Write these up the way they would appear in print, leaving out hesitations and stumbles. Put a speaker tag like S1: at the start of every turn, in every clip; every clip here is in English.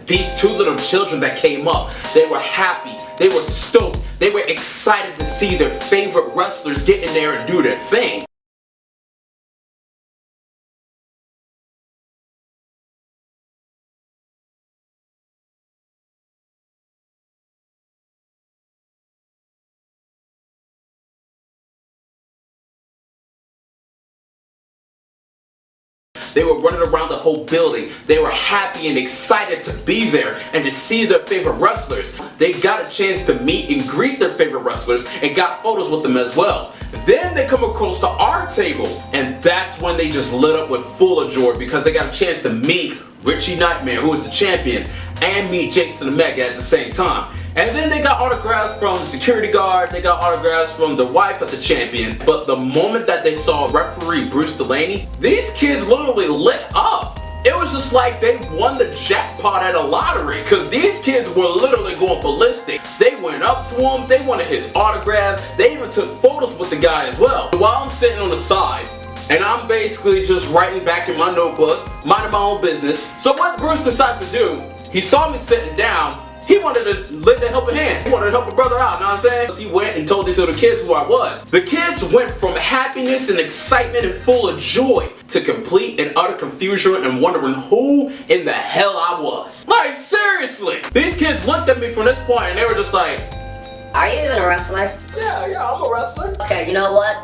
S1: These two little children that came up, they were happy, they were stoked, they were excited to see their favorite wrestlers get in there and do their thing. They were running around the whole building. They were happy and excited to be there and to see their favorite wrestlers. They got a chance to meet and greet their favorite wrestlers and got photos with them as well. Then they come across to our table, and that's when they just lit up with full of joy because they got a chance to meet Richie Nightmare, who is the champion, and meet Jason the Mega at the same time. And then they got autographs from the security guard, they got autographs from the wife of the champion. But the moment that they saw referee Bruce Delaney, these kids literally lit up. It was just like they won the jackpot at a lottery, because these kids were literally going ballistic. They went up to him, they wanted his autograph, they even took photos with the guy as well. While I'm sitting on the side, and I'm basically just writing back in my notebook, minding my own business. So what Bruce decided to do, he saw me sitting down, he wanted to lend a helping hand. He wanted to help a brother out, you know what I'm saying? He went and told these little kids who I was. The kids went from happiness and excitement and full of joy to complete and utter confusion and wondering who in the hell I was. Like, seriously! These kids looked at me from this point and they were just like,
S2: "Are you even a wrestler?"
S1: Yeah, I'm a wrestler.
S2: Okay, you know what?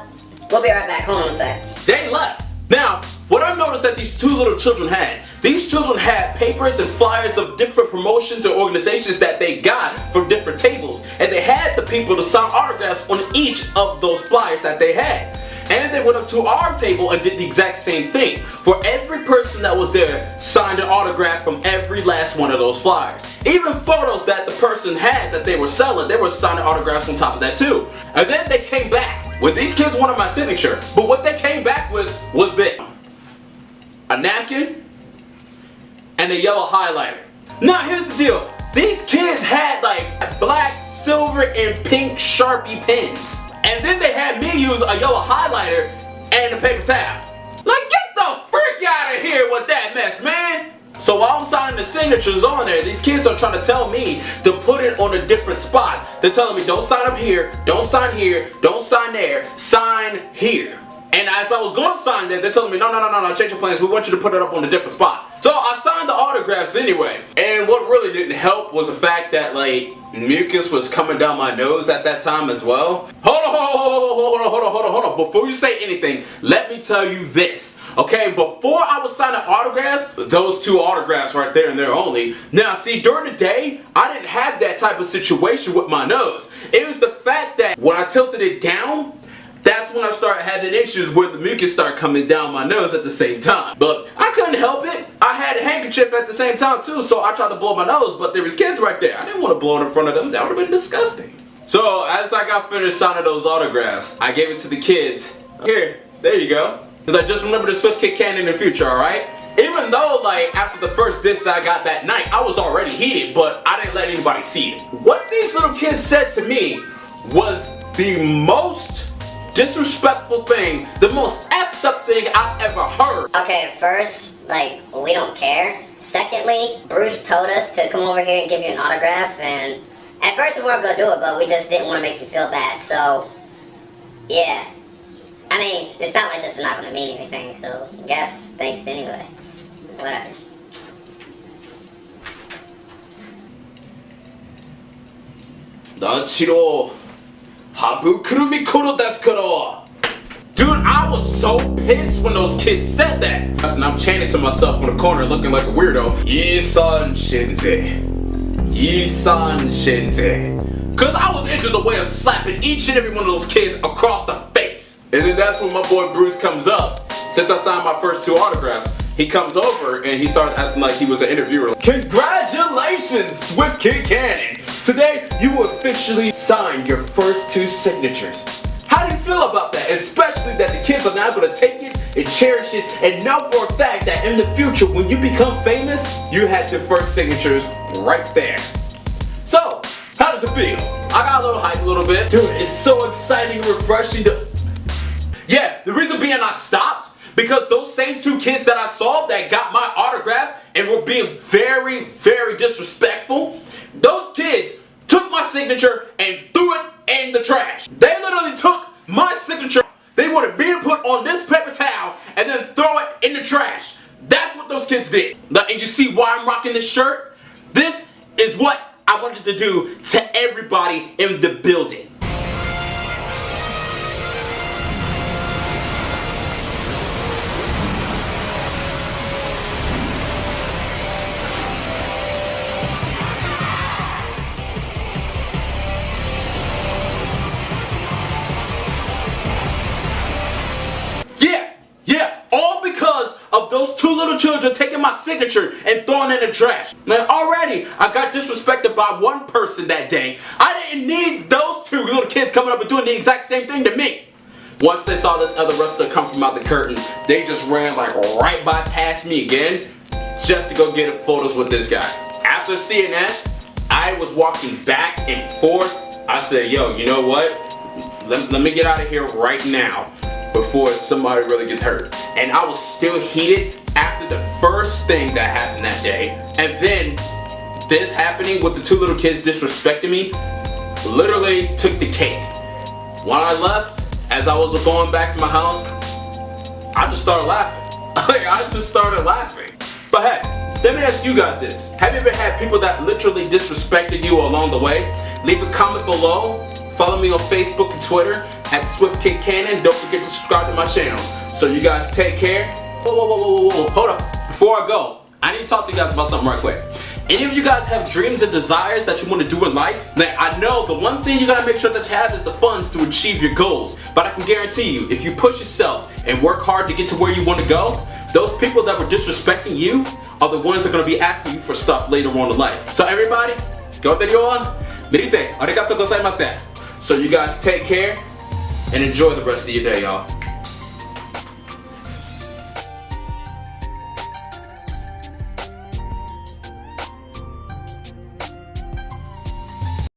S2: We'll be right back. Hold on a sec.
S1: They left. Now, what I noticed that these two little children had, these children had papers and flyers of different promotions or organizations that they got from different tables. And they had the people to sign autographs on each of those flyers that they had. And they went up to our table and did the exact same thing. For every person that was there, signed an autograph from every last one of those flyers. Even photos that the person had that they were selling, they were signing autographs on top of that too. And then they came back. When these kids wanted my signature, but what they came back with was this. A napkin and a yellow highlighter. Now here's the deal. These kids had like black, silver, and pink Sharpie pens. And then they had me use a yellow highlighter and a paper towel. Like, get the frick out of here with that mess, man! So while I'm signing the signatures on there, these kids are trying to tell me to put it on a different spot. They're telling me, don't sign up here, don't sign here, don't sign there, sign here. And as I was going to sign there, they're telling me, no, change your plans, we want you to put it up on a different spot. So I signed the autographs anyway. And what really didn't help was the fact that, like, mucus was coming down my nose at that time as well. Hold on. Before you say anything, let me tell you this. Okay, before I was signing autographs, those two autographs right there and there only. Now see, during the day, I didn't have that type of situation with my nose. It was the fact that when I tilted it down, that's when I started having issues where the mucus started coming down my nose at the same time. But I couldn't help it. I had a handkerchief at the same time too, so I tried to blow my nose, but there was kids right there. I didn't want to blow it in front of them. That would have been disgusting. So as I got finished signing those autographs, I gave it to the kids. Here, there you go. Because I just remember this fifth kick cannon in the future, alright? Even though, like, after the first diss that I got that night, I was already heated, but I didn't let anybody see it. What these little kids said to me was the most disrespectful thing, the most effed up thing I've ever heard.
S2: Okay, first, like, we don't care. Secondly, Bruce told us to come over here and give you an autograph, and at first we weren't gonna do it, but we just didn't want to make you feel bad, so, yeah. I mean, it's not like this is not gonna mean anything, so I guess thanks anyway. Whatever.
S1: Dude, I was so pissed when those kids said that. And I'm chanting to myself in the corner looking like a weirdo. Yisan Shinze. Yisan Shinze. Cause I was itching the way of slapping each and every one of those kids across the face. And then that's when my boy Bruce comes up. Since I signed my first two autographs, he comes over and he starts acting like he was an interviewer. Congratulations, Swift Kid Cannon! Today, you officially signed your first two signatures. How do you feel about that? Especially that the kids are now going to take it and cherish it and know for a fact that in the future, when you become famous, you had your first signatures right there. So, how does it feel? I got a little hyped a little bit. Dude, it's so exciting and refreshing to... Yeah, the reason being I stopped, because those same 2 kids that I saw that got my autograph and were being very, very disrespectful, those kids took my signature and threw it in the trash. They literally took my signature. They wanted me to put on this paper towel and then throw it in the trash. That's what those kids did. And you see why I'm rocking this shirt? This is what I wanted to do to everybody in the building. Yeah, all because of those 2 little children taking my signature and throwing it in the trash. Man, already I got disrespected by 1 person that day. I didn't need those 2 little kids coming up and doing the exact same thing to me. Once they saw this other wrestler come from out the curtain, they just ran like right by past me again just to go get photos with this guy. After seeing that, I was walking back and forth. I said, yo, you know what? Let me get out of here right now before somebody really gets hurt. And I was still heated after the first thing that happened that day. And then this happening with the 2 little kids disrespecting me literally took the cake. When I left, as I was going back to my house, I just started laughing. I just started laughing. But hey, let me ask you guys this. Have you ever had people that literally disrespected you along the way? Leave a comment below. Follow me on Facebook and Twitter at SwiftKidCannon. Don't forget to subscribe to my channel. So you guys take care. Whoa, hold up. Before I go, I need to talk to you guys about something right quick. Any of you guys have dreams and desires that you want to do in life? Now, I know the one thing you gotta make sure that you have is the funds to achieve your goals. But I can guarantee you, if you push yourself and work hard to get to where you want to go, those people that were disrespecting you are the ones that are gonna be asking you for stuff later on in life. So everybody, go there you are. Mirite, arigatou gozaimashita. So you guys take care and enjoy the rest of your day, y'all.